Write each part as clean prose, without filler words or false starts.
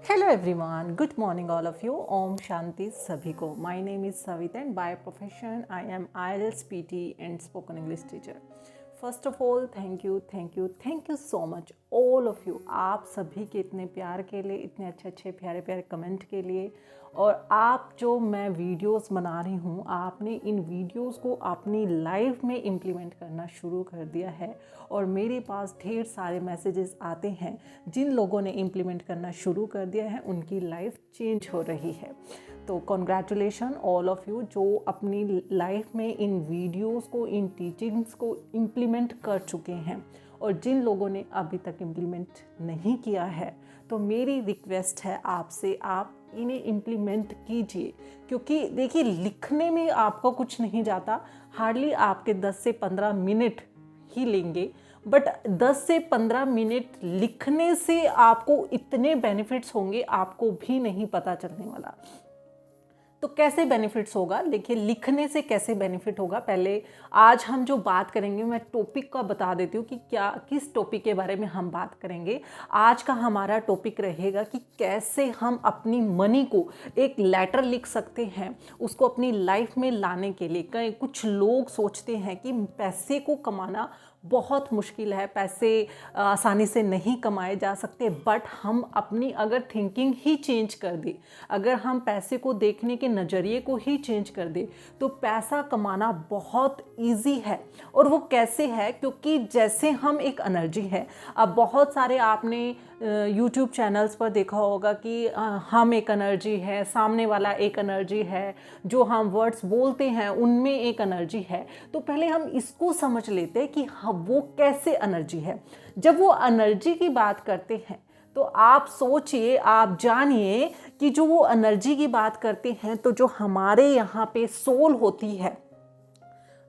Hello everyone, good morning all of you. ओम शांति सभी को। My name is Savita and by profession I am IELTS PT and spoken English teacher. First of all thank you so much all of you. आप सभी के इतने प्यार के लिए, इतने अच्छे अच्छे प्यारे प्यारे कमेंट के लिए, और आप जो मैं वीडियोस बना रही हूँ, आपने इन वीडियोस को अपनी लाइफ में इम्प्लीमेंट करना शुरू कर दिया है। और मेरे पास ढेर सारे मैसेजेस आते हैं, जिन लोगों ने इम्प्लीमेंट करना शुरू कर दिया है उनकी लाइफ चेंज हो रही है। तो कॉन्ग्रेचुलेशन ऑल ऑफ़ यू जो अपनी लाइफ में इन वीडियोस को, इन टीचिंग्स को इम्प्लीमेंट कर चुके हैं। और जिन लोगों ने अभी तक इम्प्लीमेंट नहीं किया है, तो मेरी रिक्वेस्ट है आपसे, आप इन्हें इम्प्लीमेंट कीजिए। क्योंकि देखिए, लिखने में आपको कुछ नहीं जाता, हार्डली आपके 10 से 15 मिनट ही लेंगे, बट 10 से 15 मिनट लिखने से आपको इतने बेनिफिट्स होंगे, आपको भी नहीं पता चलने वाला। तो कैसे बेनिफिट्स होगा, देखिए लिखने से कैसे बेनिफिट होगा। पहले आज हम जो बात करेंगे, मैं टॉपिक का बता देती हूँ कि किस टॉपिक के बारे में हम बात करेंगे। आज का हमारा टॉपिक रहेगा कि कैसे हम अपनी मनी को एक लेटर लिख सकते हैं, उसको अपनी लाइफ में लाने के लिए। कई कुछ लोग सोचते हैं कि पैसे को कमाना बहुत मुश्किल है, पैसे आसानी से नहीं कमाए जा सकते, बट हम अपनी अगर थिंकिंग ही चेंज कर दें, अगर हम पैसे को देखने के नज़रिए को ही चेंज कर दें, तो पैसा कमाना बहुत इजी है। और वो कैसे है, क्योंकि जैसे हम एक एनर्जी है। अब बहुत सारे आपने यूट्यूब चैनल्स पर देखा होगा कि हम एक एनर्जी है, सामने वाला एक एनर्जी है, जो हम वर्ड्स बोलते हैं उनमें एक एनर्जी है। तो पहले हम इसको समझ लेते हैं कि वो कैसे एनर्जी है। जब वो एनर्जी की बात करते हैं, तो आप सोचिए, आप जानिए कि जो वो एनर्जी की बात करते हैं, तो जो हमारे यहाँ पे सोल होती है,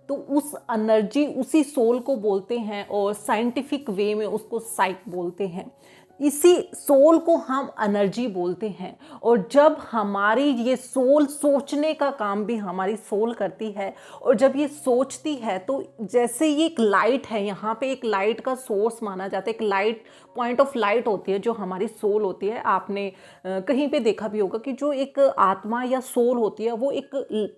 तो उस एनर्जी, उसी सोल को बोलते हैं, और साइंटिफिक वे में उसको साइक बोलते हैं। इसी सोल को हम एनर्जी बोलते हैं। और जब हमारी ये सोल, सोचने का काम भी हमारी सोल करती है, और जब ये सोचती है, तो जैसे ये एक लाइट है, यहाँ पे एक लाइट का सोर्स माना जाता है, एक लाइट, पॉइंट ऑफ लाइट होती है जो हमारी सोल होती है। आपने कहीं पे देखा भी होगा कि जो एक आत्मा या सोल होती है, वो एक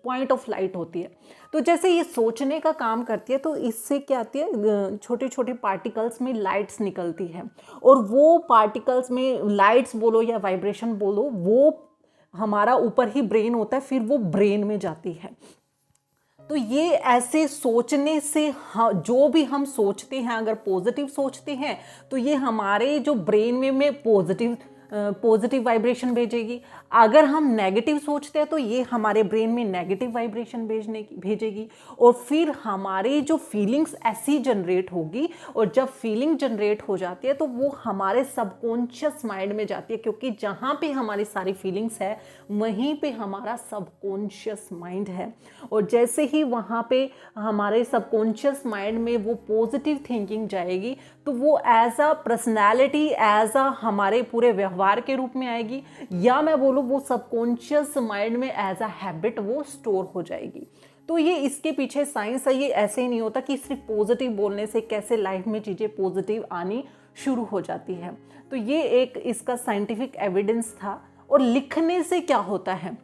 पॉइंट ऑफ लाइट होती है। तो जैसे ये सोचने का काम करती है, तो इससे क्या आती है, छोटे छोटे पार्टिकल्स में लाइट्स निकलती है, और वो पार्टिकल्स में लाइट्स बोलो या वाइब्रेशन बोलो, वो हमारा ऊपर ही ब्रेन होता है, फिर वो ब्रेन में जाती है। तो ये ऐसे सोचने से जो भी हम सोचते हैं, अगर पॉजिटिव सोचते हैं, तो ये हमारे जो ब्रेन में पॉजिटिव वाइब्रेशन भेजेगी। अगर हम नेगेटिव सोचते हैं, तो ये हमारे ब्रेन में नेगेटिव वाइब्रेशन भेजेगी। और फिर हमारी जो फीलिंग्स ऐसी जनरेट होगी, और जब फीलिंग जनरेट हो जाती है, तो वो हमारे सबकॉन्शियस माइंड में जाती है। क्योंकि जहाँ पे हमारी सारी फीलिंग्स है, वहीं पे हमारा सबकॉन्शियस माइंड है। और जैसे ही वहाँ पे हमारे सबकॉन्शियस माइंड में वो पॉजिटिव थिंकिंग जाएगी, तो वो as a personality, as a हमारे पूरे व्यवहार के रूप में आएगी, या मैं बोलूँ वो सबकॉन्शियस माइंड में एज अ हैबिट वो स्टोर हो जाएगी। तो ये इसके पीछे साइंस है। ये ऐसे ही नहीं होता कि सिर्फ पॉजिटिव बोलने से कैसे लाइफ में चीज़ें पॉजिटिव आनी शुरू हो जाती है। तो ये एक इसका साइंटिफिक एविडेंस था। और लिखने से क्या होता है,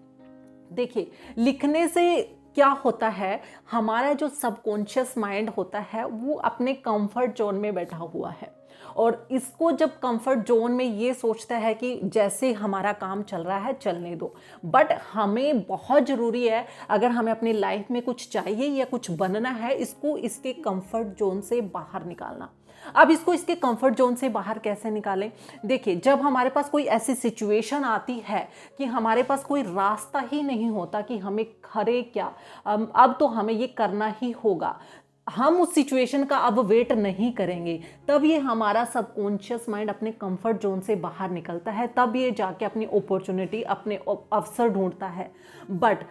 देखिए लिखने से क्या होता है, हमारा जो सबकॉन्शियस माइंड होता है, वो अपने कंफर्ट जोन में बैठा हुआ है। और इसको जब कंफर्ट जोन में ये सोचता है कि जैसे हमारा काम चल रहा है, चलने दो। बट हमें बहुत ज़रूरी है, अगर हमें अपनी लाइफ में कुछ चाहिए या कुछ बनना है, इसको इसके कंफर्ट जोन से बाहर निकालना। अब इसको इसके कंफर्ट जोन से बाहर कैसे निकालें, देखिए जब हमारे पास कोई ऐसी सिचुएशन आती है कि हमारे पास कोई रास्ता ही नहीं होता कि हमें करे क्या, अब तो हमें ये करना ही होगा, हम उस सिचुएशन का अब वेट नहीं करेंगे, तब ये हमारा सबकॉन्शियस माइंड अपने कंफर्ट जोन से बाहर निकलता है, तब ये जाके अपनी अपॉर्चुनिटी, अपने अवसर ढूंढता है। बट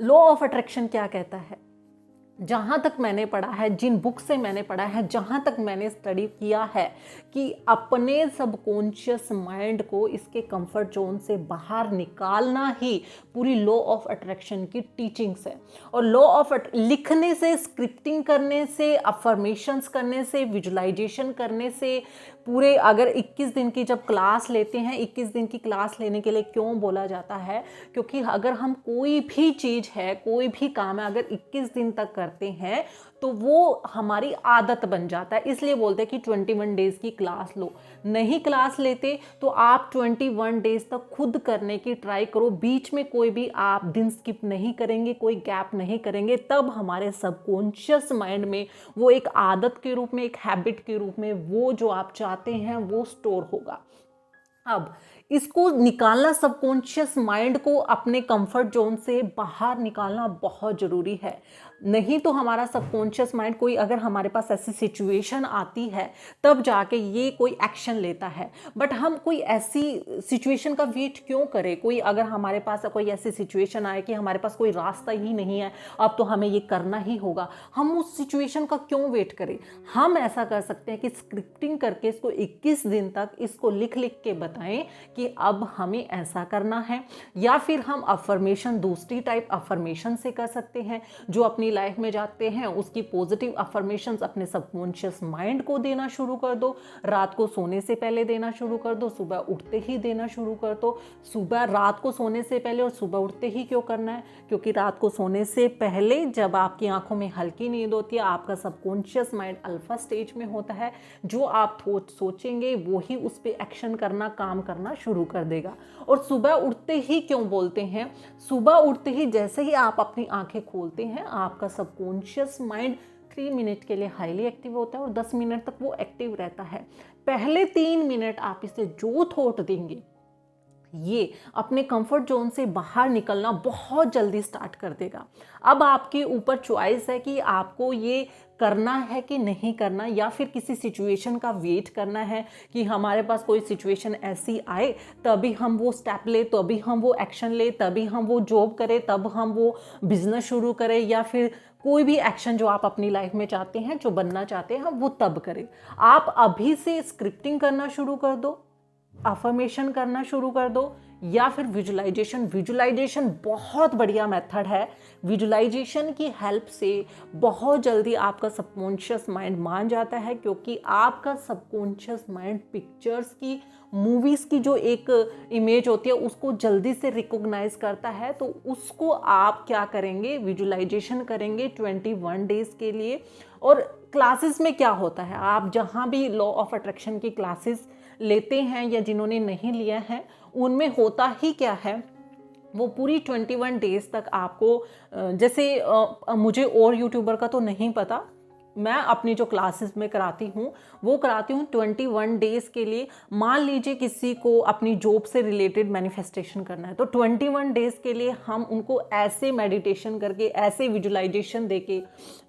लॉ ऑफ अट्रैक्शन क्या कहता है, जहाँ तक मैंने पढ़ा है, जिन बुक से मैंने पढ़ा है, जहाँ तक मैंने स्टडी किया है कि अपने सबकॉन्शियस माइंड को इसके कंफर्ट जोन से बाहर निकालना ही पूरी लॉ ऑफ अट्रैक्शन की टीचिंग्स है। और लॉ ऑफ लिखने से, स्क्रिप्टिंग करने से, अफर्मेशंस करने से, विजुलाइजेशन करने से, पूरे अगर 21 दिन की जब क्लास लेते हैं, 21 दिन की क्लास लेने के लिए क्यों बोला जाता है, क्योंकि अगर हम कोई भी चीज़ है, कोई भी काम है, अगर 21 दिन तक करते हैं तो वो हमारी आदत बन जाता है। इसलिए बोलते हैं कि 21 डेज़ की क्लास लो। नहीं क्लास लेते तो आप 21 डेज़ तक खुद करने की ट्राई करो, बीच में कोई भी आप दिन स्किप नहीं करेंगे, कोई गैप नहीं करेंगे, तब हमारे सबकॉन्शियस माइंड में वो एक आदत के रूप में, एक हैबिट के रूप में वो जो आप चाहते हैं वो स्टोर होगा। अब इसको निकालना, सबकॉन्शियस माइंड को अपने कंफर्ट जोन से बाहर निकालना बहुत ज़रूरी है। नहीं तो हमारा सबकॉन्शियस माइंड, कोई अगर हमारे पास ऐसी सिचुएशन आती है तब जाके ये कोई एक्शन लेता है। बट हम कोई ऐसी सिचुएशन का वेट क्यों करें? कोई अगर हमारे पास कोई ऐसी सिचुएशन आए कि हमारे पास कोई रास्ता ही नहीं है, अब तो हमें ये करना ही होगा, हम उस सिचुएशन का क्यों वेट करें? हम ऐसा कर सकते हैं कि स्क्रिप्टिंग करके इसको 21 दिन तक इसको लिख लिख के बताएं कि अब हमें ऐसा करना है। या फिर हम अफर्मेशन, दूसरी टाइप अफर्मेशन से कर सकते हैं, जो अपनी लाइफ में जाते हैं उसकी पॉजिटिव अफर्मेशंस अपने सबकॉन्शियस माइंड को देना शुरू कर दो। रात को सोने से पहले देना शुरू कर दो, सुबह उठते ही देना शुरू कर दो। सुबह, रात को सोने से पहले और सुबह उठते ही क्यों करना है? क्योंकि रात को सोने से पहले जब आपकी आंखों में हल्की नींद होती है, आपका सबकॉन्शियस माइंड अल्फा स्टेज में होता है। जो आप सोचेंगे वो ही उस पर एक्शन करना, काम करना शुरू कर देगा। और सुबह उठते ही क्यों बोलते हैं? सुबह उठते ही जैसे ही आप अपनी आंखें खोलते हैं, आपका सबकॉन्शियस माइंड 3 मिनट के लिए हाईली एक्टिव होता है और 10 मिनट तक वो एक्टिव रहता है। पहले 3 मिनट आप इसे जो थॉट देंगे, ये अपने कंफर्ट जोन से बाहर निकलना बहुत जल्दी स्टार्ट कर देगा। अब आपके ऊपर चॉइस है कि आपको ये करना है कि नहीं करना, या फिर किसी सिचुएशन का वेट करना है कि हमारे पास कोई सिचुएशन ऐसी आए तभी हम वो स्टेप ले, तभी हम वो एक्शन ले, तभी हम वो जॉब करें, तब हम वो बिजनेस शुरू करें, या फिर कोई भी एक्शन जो आप अपनी लाइफ में चाहते हैं, जो बनना चाहते हैं, वो तब करें। आप अभी से स्क्रिप्टिंग करना शुरू कर दो, अफर्मेशन करना शुरू कर दो, या फिर विजुलाइजेशन बहुत बढ़िया मेथड है। विजुलाइजेशन की हेल्प से बहुत जल्दी आपका सबकॉन्शियस माइंड मान जाता है, क्योंकि आपका सबकॉन्शियस माइंड पिक्चर्स की, मूवीज़ की जो एक इमेज होती है उसको जल्दी से रिकॉग्नाइज करता है। तो उसको आप क्या करेंगे? विजुलाइजेशन करेंगे 21 डेज़ के लिए। और क्लासेस में क्या होता है, आप जहाँ भी लॉ ऑफ अट्रैक्शन की क्लासेस लेते हैं या जिन्होंने नहीं लिया है, उनमें होता ही क्या है, वो पूरी 21 डेज़ तक आपको, जैसे मुझे और यूट्यूबर का तो नहीं पता, मैं अपनी जो क्लासेस में कराती हूँ वो कराती हूँ 21 डेज़ के लिए। मान लीजिए किसी को अपनी जॉब से रिलेटेड मैनिफेस्टेशन करना है, तो 21 डेज़ के लिए हम उनको ऐसे मेडिटेशन करके, ऐसे विजुलाइजेशन देके,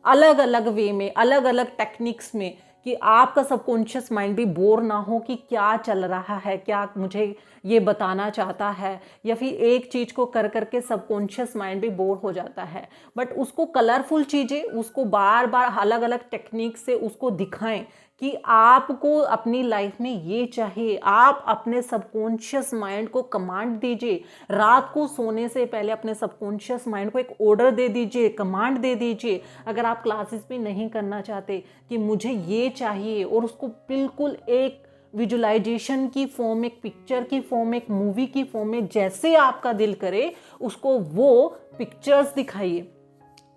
अलग अलग वे में, अलग अलग टेक्निक्स में, कि आपका सबकॉन्शियस माइंड भी बोर ना हो कि क्या चल रहा है, क्या मुझे ये बताना चाहता है, या फिर एक चीज़ को कर करके सबकॉन्शियस माइंड भी बोर हो जाता है। बट उसको कलरफुल चीज़ें, उसको बार बार अलग अलग टेक्निक से उसको दिखाएं कि आपको अपनी लाइफ में ये चाहिए। आप अपने सबकॉन्शियस माइंड को कमांड दीजिए। रात को सोने से पहले अपने सबकॉन्शियस माइंड को एक ऑर्डर दे दीजिए, कमांड दे दीजिए, अगर आप क्लासेस भी नहीं करना चाहते, कि मुझे ये चाहिए। और उसको बिल्कुल एक विजुलाइजेशन की फॉर्म, एक पिक्चर की फॉर्म, एक मूवी की फॉर्म में, जैसे आपका दिल करे उसको वो पिक्चर्स दिखाइए।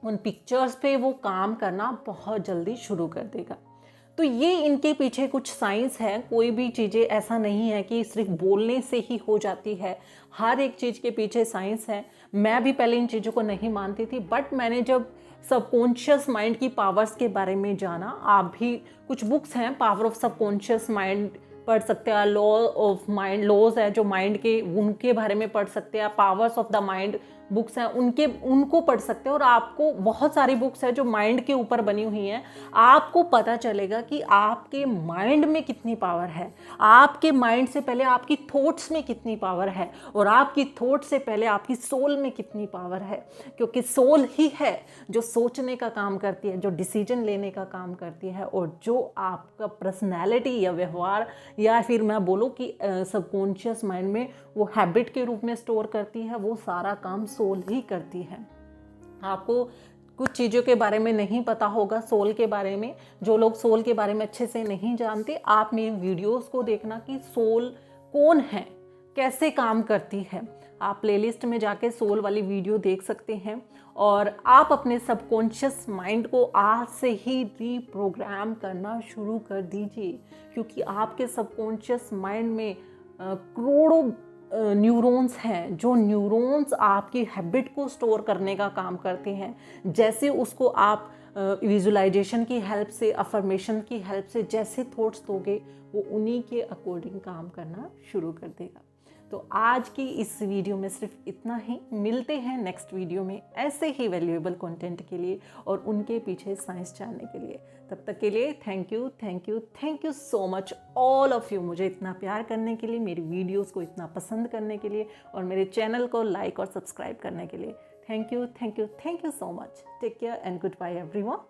उन पिक्चर्स पे वो काम करना बहुत जल्दी शुरू कर देगा। तो ये इनके पीछे कुछ साइंस है। कोई भी चीज़ें ऐसा नहीं है कि सिर्फ बोलने से ही हो जाती है, हर एक चीज़ के पीछे साइंस है। मैं भी पहले इन चीज़ों को नहीं मानती थी, बट मैंने जब सबकॉन्शियस माइंड की पावर्स के बारे में जाना, आप भी कुछ बुक्स हैं, पावर ऑफ सबकॉन्शियस माइंड पढ़ सकते हैं, लॉ ऑफ माइंड, लॉज है जो माइंड के, उनके बारे में पढ़ सकते हैं, powers of the mind books हैं उनको पढ़ सकते हैं। और आपको बहुत सारी बुक्स है जो माइंड के ऊपर बनी हुई हैं, आपको पता चलेगा कि आपके माइंड में कितनी पावर है, आपके माइंड से पहले आपकी थॉट्स में कितनी पावर है, और आपकी थॉट से पहले आपकी सोल में कितनी पावर है। क्योंकि सोल ही है जो सोचने का काम करती है, जो डिसीजन लेने का काम करती है, और जो आपका पर्सनैलिटी या व्यवहार या फिर मैं बोलूँ कि सबकॉन्शियस माइंड में वो हैबिट के रूप में स्टोर करती है, वो सारा काम सोल ही करती है। आपको कुछ चीज़ों के बारे में नहीं पता होगा सोल के बारे में, जो लोग सोल के बारे में अच्छे से नहीं जानते, आप मेरी वीडियोस को देखना कि सोल कौन है, कैसे काम करती है। आप प्लेलिस्ट में जाके सोल वाली वीडियो देख सकते हैं, और आप अपने सबकॉन्शियस माइंड को आज से ही रीप्रोग्राम करना शुरू कर दीजिए, क्योंकि आपके सबकॉन्शियस माइंड में करोड़ों न्यूरॉन्स हैं, जो न्यूरॉन्स आपकी हैबिट को स्टोर करने का काम करते हैं। जैसे उसको आप विजुअलाइजेशन की हेल्प से, अफर्मेशन की हेल्प से जैसे थॉट्स दोगे, वो उन्हीं के अकॉर्डिंग काम करना शुरू कर देगा। तो आज की इस वीडियो में सिर्फ इतना ही। मिलते हैं नेक्स्ट वीडियो में ऐसे ही वैल्यूएबल कंटेंट के लिए और उनके पीछे साइंस जानने के लिए। तब तक के लिए thank you, thank you, thank you so much all of you, मुझे इतना प्यार करने के लिए, मेरी वीडियोस को इतना पसंद करने के लिए, और मेरे चैनल को लाइक और सब्सक्राइब करने के लिए। Thank you, thank you, thank you so much. Take care and goodbye everyone.